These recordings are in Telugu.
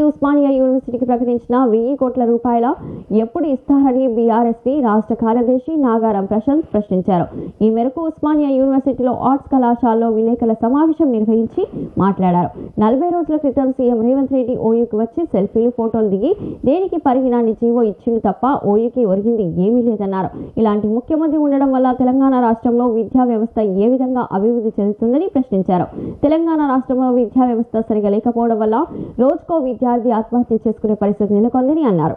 ఉస్మానియా యూనివర్సిటీకి ప్రకటించిన 1000 కోట్ల రూపాయల ఎప్పుడు ఇస్తారని బీఆర్ఎస్పీ రాష్ట్ర కార్యదర్శి నాగారం ప్రశాంత్ ప్రశ్నించారు. ఈ మేరకు ఉస్మానియా యూనివర్సిటీలో ఆర్ట్స్ కళాశాలలో విలేకరుల సమావేశం నిర్వహించి మాట్లాడారు. 40 రోజుల క్రితం సీఎం రేవంత్ రెడ్డి ఓయూకి వచ్చి సెల్ఫీలు, ఫోటోలు దిగి దేనికి పరిగినాన్ని జీవో ఇచ్చింది తప్ప ఓయూకి ఒరిగింది ఏమీ లేదన్నారు. ఇలాంటి ముఖ్యమంత్రి ఉండడం వల్ల తెలంగాణ రాష్ట్రంలో విద్యా వ్యవస్థ ఏ విధంగా అభివృద్ధి చెందుతుందని ప్రశ్నించారు. తెలంగాణ రాష్ట్రంలో విద్యా వ్యవస్థ సరిగా లేకపోవడం వల్ల రోజుకో విద్యార్థి ఆత్మహత్య చేసుకునే పరిస్థితి నెలకొందని అన్నారు.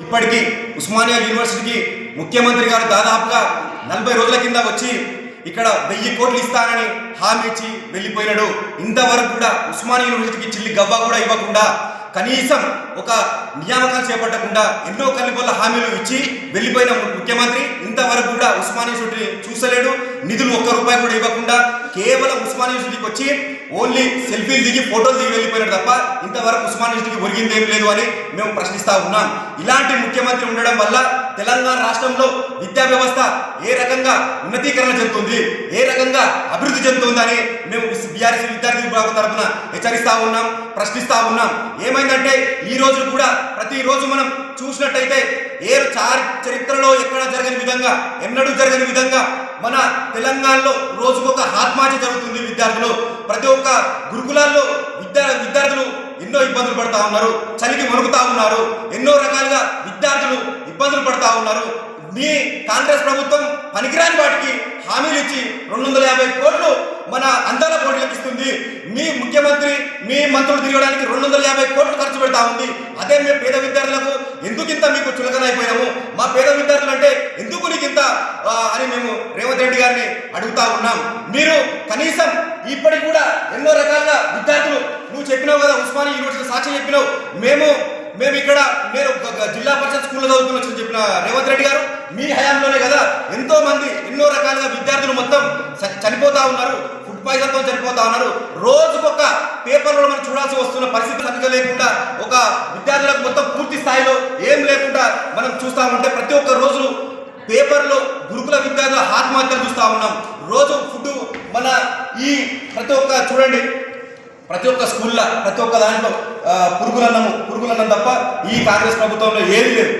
ఇప్పటికీ ఉస్మానియా యూనివర్సిటీకి ముఖ్యమంత్రి గారు దాదాపుగా 40 రోజుల కింద వచ్చి ఇక్కడ 1000 కోట్లు ఇస్తానని హామీ ఇచ్చి వెళ్ళిపోయినాడు. ఇంతవరకు కూడా ఉస్మానియా యూనివర్సిటీకి చిల్లి గవ్వ కూడా ఇవ్వకుండా, కనీసం ఒక నియామకాలు చేపట్టకుండా ఎన్నో కల్లిపొల్ల హామీలు ఇచ్చి వెళ్ళిపోయిన ముఖ్యమంత్రి ఇంతవరకు కూడా ఉస్మానియా యూనివర్సిటీ చూసలేడు. నిధులు ₹1 కూడా ఇవ్వకుండా కేవలం ఉస్మానియా యూనివర్సిటీకి వచ్చి ఓన్లీ సెల్ఫీలు దిగి, ఫోటోలు దిగి వెళ్ళిపోయినాడు తప్ప ఇంతవరకు ఉస్మానియా యూనివర్సిటీకి ఒరిగిందేం లేదు అని మేము ప్రశ్నిస్తా ఉన్నాం. ఇలాంటి ముఖ్యమంత్రి ఉండడం వల్ల తెలంగాణ రాష్ట్రంలో విద్యా వ్యవస్థ ఏ రకంగా ఉన్నతీకరణ చెందుతుంది, ఏ రకంగా అభివృద్ధి చెందుతుందని మేము బీఆర్ఎస్ విద్యార్థి విభాగం తరఫున హెచ్చరిస్తా ఉన్నాం, ప్రశ్నిస్తా ఉన్నాం. ఏమైందంటే ఈ రోజు కూడా ప్రతిరోజు మనం చూసినట్టయితే చరిత్రలో ఎక్కడ జరగని విధంగా, ఎన్నడూ జరగని విధంగా మన తెలంగాణలో రోజుకొక ఆత్మహత్య జరుగుతుంది. విద్యార్థులు ప్రతి ఒక్క గురుకులాల్లో విద్యార్థులు ఎన్నో ఇబ్బందులు పడతా ఉన్నారు, చలికి వణుకుతా ఉన్నారు, ఎన్నో రకాలుగా విద్యార్థులు ఇబ్బందులు పడతా ఉన్నారు. మీ కాంగ్రెస్ ప్రభుత్వం పనికిరాని వాటికి హామీలు ఇచ్చి 250 కోట్లు మన అందాల పోటీలకు ఇస్తుంది. మీ ముఖ్యమంత్రి, మీ మంత్రులు తిరగడానికి 250 కోట్లు ఖర్చు పెడతా ఉంది. అదే మేము పేద విద్యార్థులకు ఎందుకింత మీకు చులకనైపోయాము, మా పేద విద్యార్థులు అంటే ఎందుకు నీకింత అని మేము రేవంత్ రెడ్డి గారిని అడుగుతా ఉన్నాం. మీరు కనీసం ఇప్పటికి కూడా ఎన్నో రకాలుగా విద్యార్థులు, నువ్వు చెప్పినావు కదా ఉస్మానియా యూనివర్సిటీ సాక్షి చెప్పినావు, మేము ఇక్కడ నేను జిల్లా పరిషత్ స్కూల్లో చదువుతున్నా చెప్పిన రేవంత్ రెడ్డి గారు, మీ హయాంలోనే కదా ఎంతో మంది ఎన్నో రకాలుగా విద్యార్థులు మొత్తం చనిపోతా ఉన్నారు, ఫుడ్ పాయిజన్తో చనిపోతా ఉన్నారు. రోజుకొక పేపర్లో మనం చూడాల్సి వస్తున్న పరిస్థితి సరిగ్గా లేకుండా, ఒక విద్యార్థులకు మొత్తం పూర్తి స్థాయిలో ఏం లేకుండా మనం చూస్తా ఉంటే ప్రతి ఒక్క రోజు పేపర్లో గురుకుల విద్యార్థుల ఆత్మహత్యలు చూస్తూ ఉన్నాం. రోజు ఫుడ్ మన ఈ ప్రతి ఒక్క చూడండి, ప్రతి ఒక్క స్కూల్లో ప్రతి ఒక్క దాంట్లో పురుగులన్నం తప్ప ఈ కాంగ్రెస్ ప్రభుత్వంలో ఏది లేదు.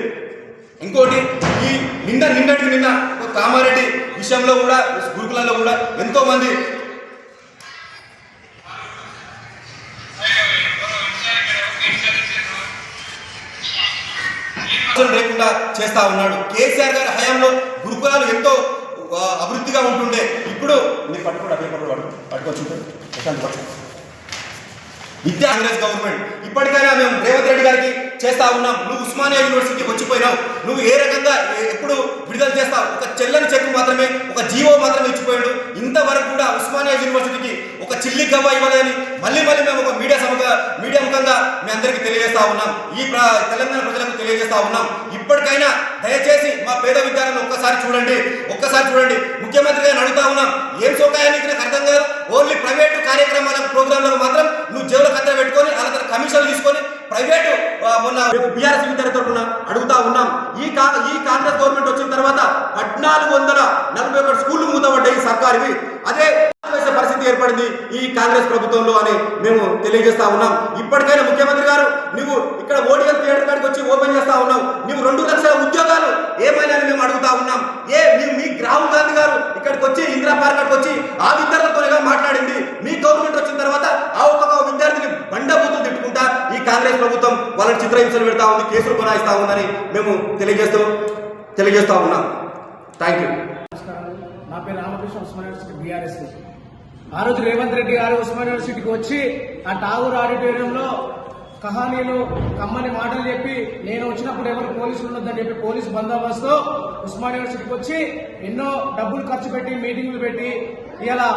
ఇంకోటి ఈ నిన్నటికి నిన్న కామారెడ్డి విషయంలో కూడా గురుకులలో కూడా ఎంతో మంది లేకుండా చేస్తా ఉన్నాడు. కేసీఆర్ గారి హయాంలో గురుకులాలు ఎంతో అభివృద్ధిగా ఉంటుండే. ఇప్పుడు మీరు పట్టుకోవచ్చు విద్యా కాంగ్రెస్ గవర్నమెంట్ ఇప్పటికైనా మేము రేవంత్ రెడ్డి గారికి చేస్తా ఉన్నాం. నువ్వు ఉస్మానియా యూనివర్సిటీకి వచ్చిపోయినావు, నువ్వు ఏ రకంగా ఎప్పుడు విడుదల చేస్తావు? ఒక చెల్లని చెక్కు మాత్రమే, ఒక జీవో మాత్రమే ఇచ్చిపోయాడు. ఇంతవరకు కూడా ఉస్మానియా యూనివర్సిటీకి ఒక చిల్లి గవ్వ ఇవ్వలేదని మళ్ళీ మేము ఒక మీడియా ముఖంగా మీ అందరికీ తెలియజేస్తా ఉన్నాం, ఈ తెలంగాణ ప్రజలకు తెలియజేస్తా ఉన్నాం. ఇప్పటికైనా దయచేసి మా పేద విద్యార్థులను ఒక్కసారి చూడండి. ముఖ్యమంత్రి గారిని అడుగుతా ఉన్నాం, ఏం సోకాయానికి నాకు అర్థం కాదు. ఓన్లీ ప్రైవేటు కార్యక్రమాలకు, ప్రోగ్రాంలకు మాత్రం నువ్వు జేబులో కత్త పెట్టుకొని వాళ్ళ కమిషన్లు తీసుకొని ప్రైవేటు మొన్న బీఆర్ఎస్ విద్యార్థి తరఫున అడుగుతా ఉన్నాం. ఈ కాంగ్రెస్ గవర్నమెంట్ వచ్చిన తర్వాత 1441 స్కూళ్లు మూతపడ్డాయి సర్కారువి. అదే పరిస్థితి ఏర్పడింది ఈ కాంగ్రెస్ ప్రభుత్వంలో అని మేము తెలియజేస్తా ఉన్నాం. ఇప్పటికైనా ముఖ్యమంత్రి గారు, నువ్వు ఇక్కడ ఓడిఎల్ థియేటర్ కాడికి వచ్చి ఓపెన్ చేస్తా ఉన్నావు, నువ్వు 2 లక్షల ఉద్యోగాలు ఏమైనా మేము అడుగుతా ఉన్నాం. మీ రాహుల్ గాంధీ గారు ఇక్కడికి వచ్చి ఇందిరా పార్క్ కాడికి వచ్చి ఆ విద్యార్థులతోనే మాట్లాడింది. మీ గవర్నమెంట్ వచ్చిన తర్వాత ఆ ఒక్కొక్క విద్యార్థిని బండబూతులు తిట్టుకుంటా ఈ కాంగ్రెస్ ప్రభుత్వం వాళ్ళని చిత్రహింసలు పెడతా ఉంది, కేసులు కొనాయిస్తా ఉందని మేము తెలియజేస్తా ఉన్నాం. Thank you. నా పేరు రామకృష్ణ, ఉస్మానియా యూనివర్సిటీ బీఆర్ఎస్. ఆ రోజు రేవంత్ రెడ్డి గారు ఉస్మానియా యూనివర్సిటీకి వచ్చి ఆ ఠాగూర్ ఆడిటోరియంలో కహానీలు, కమ్మని మాటలు చెప్పి, నేను వచ్చినప్పుడు ఎవరు పోలీసులు ఉండొద్దని చెప్పి పోలీసు బందోబస్తు ఉస్మానియా యూనివర్సిటీకి వచ్చి ఎన్నో డబ్బులు ఖర్చు పెట్టి మీటింగులు పెట్టి ఇలా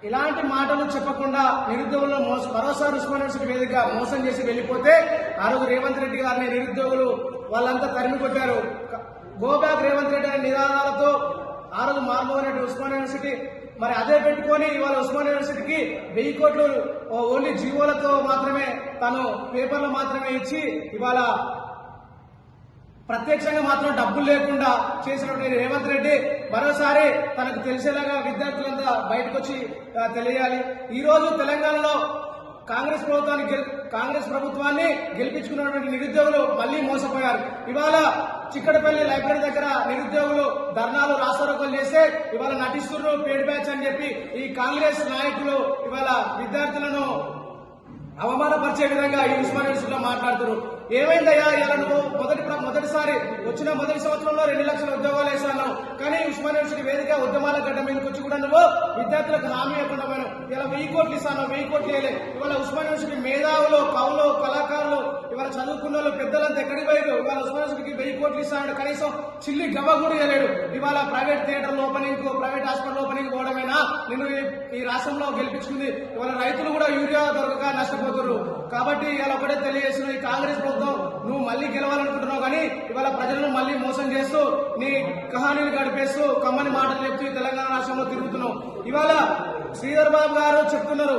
ఇలాంటి మాటలు చెప్పకుండా నిరుద్యోగులను మరోసారి ఉస్మానియా యూనివర్సిటీ వేదికగా మోసం చేసి వెళ్లిపోతే ఆ రోజు రేవంత్ రెడ్డి గారిని నిరుద్యోగులు వాళ్ళంతా తరిమి కొట్టారు. గో బ్యాక్ రేవంత్ రెడ్డి అనే నినాదాలతో ఆ రోజు మార్మోహన్ రెడ్డి ఉస్మానియా యూనివర్సిటీ మరి అదే పెట్టుకొని ఇవాళ ఉస్మానియా యూనివర్సిటీకి 1000 కోట్లు ఓన్లీ జీవోలతో మాత్రమే తను పేపర్లు మాత్రమే ఇచ్చి ఇవాళ ప్రత్యక్షంగా మాత్రం డబ్బులు లేకుండా చేసినటువంటి రేవంత్ రెడ్డి మరోసారి తనకు తెలిసేలాగా విద్యార్థులంతా బయటకు వచ్చి తెలియాలి. ఈ రోజు తెలంగాణలో కాంగ్రెస్ ప్రభుత్వాన్ని గెలిపించుకున్నటువంటి నిరుద్యోగులు మళ్లీ మోసపోయారు. ఇవాళ చిక్కడపల్లి లైబ్రరీ దగ్గర నిరుద్యోగులు ధర్నాలు రాస్తారోకలు చేస్తే ఇవాళ నటిస్తున్నారు పేడ్ బ్యాచ్ అని చెప్పి ఈ కాంగ్రెస్ నాయకులు ఇవాళ విద్యార్థులను అవమానపరిచే విధంగా ఈ ఉస్మానియా యూనివర్సిటీలో మాట్లాడుతున్నారు. ఏమైందయ్యా ఇలా నువ్వు మొదటిసారి వచ్చిన మొదటి సంవత్సరంలో 2 లక్షల ఉద్యోగాలు వేసాను, కానీ ఉస్మానియా యూనివర్సిటీ వేదిక ఉద్యమాల గడ్డ మీదకి వచ్చి కూడా నువ్వు విద్యార్థులకు హామీ ఇవ్వకుండా పోయాను. ఇలా 1000 కోట్లు ఇస్తాను, 1000 కోట్లు వేయలే. ఇవాళ ఉస్మానియా యూనివర్సిటీ మేధావులు, కవులు, కళాకారులు, ఇవాళ చదువుకున్న వాళ్ళు పెద్దలంతా ఎక్కడికి పోయారు. ఇవాళ ఉస్మానియా యూనివర్సిటీకి 1000 కోట్లు ఇస్తాడు, కనీసం చిల్లి గవ్వ కూడా చేయలేడు. ఇవాళ ప్రైవేట్ థియేటర్ల ఓపెనింగ్, ప్రైవేట్ హాస్పిటల్ ఓపెనింగ్ పోవడమేనా నిన్ను ఈ రాష్ట్రంలో గెలిపించుకుంది? ఇవాళ రైతులు కూడా యూరియా దొరకక నష్టపోతున్నారు. కాబట్టి ఇలా ఒకటే తెలియజేసిన ఈ కాంగ్రెస్ ప్రభుత్వం నువ్వు మళ్ళీ గెలవాలనుకుంటున్నావు, కానీ ఇవాళ ప్రజలను మళ్ళీ మోసం చేస్తూ నీ కహానీలు గడిపేస్తూ కమ్మని మాటలు చెప్తూ తెలంగాణ రాష్ట్రంలో తిరుగుతున్నావు. ఇవాళ శ్రీధర్ బాబు గారు చెప్తున్నారు